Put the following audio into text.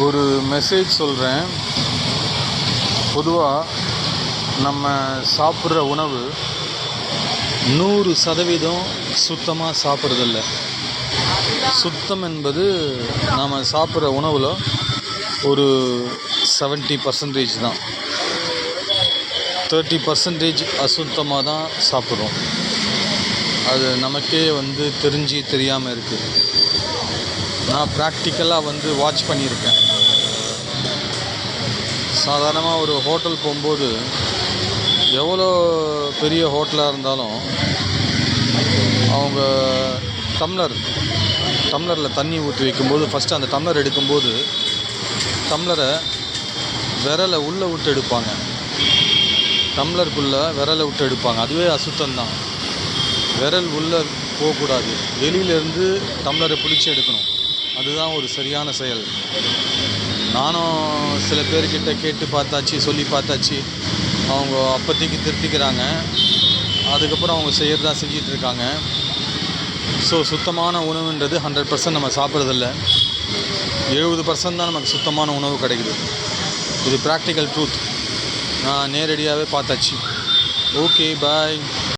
ஒரு மெசேஜ் சொல்கிறேன். பொதுவாக நம்ம சாப்பிட்ற உணவு 100% சுத்தமாக சாப்பிட்றதில்ல. சுத்தம் என்பது நாம் சாப்பிட்ற உணவில் ஒரு 70% தான். 30% அசுத்தமாக தான் சாப்பிட்றோம். அது நமக்கே தெரியாமல் இருக்குது. நான் ப்ராக்டிக்கலாக வாட்ச் பண்ணியிருக்கேன். சாதாரணமாக ஒரு ஹோட்டல் போகும்போது எவ்வளோ பெரிய ஹோட்டலாக இருந்தாலும் அவங்க டம்ளரில் தண்ணி ஊற்றி வைக்கும்போது ஃபஸ்ட்டு அந்த டம்ளர் எடுக்கும்போது டம்ளரை விரலை உள்ளே விட்டு எடுப்பாங்க. டம்ளருக்குள்ளே விரலை விட்டு எடுப்பாங்க. அதுவே அசுத்தம்தான். விரல் உள்ளே போகக்கூடாது. வெளியிலேருந்து டம்ளரை பிடிச்சி எடுக்கணும். அதுதான் ஒரு சரியான செயல். நானும் சில பேர்கிட்ட கேட்டு பார்த்தாச்சு, சொல்லி பார்த்தாச்சு. அவங்க அப்போதைக்கு திருத்திக்கிறாங்க. அதுக்கப்புறம் அவங்க செய்கிறதா செஞ்சிட்ருக்காங்க. ஸோ சுத்தமான உணவுன்றது 100% நம்ம சாப்பிட்றதில்ல. 70% தான் நமக்கு சுத்தமான உணவு கிடைக்குது. இது ப்ராக்டிக்கல் ட்ரூத். நான் நேரடியாகவே பார்த்தாச்சு. ஓகே, பாய்.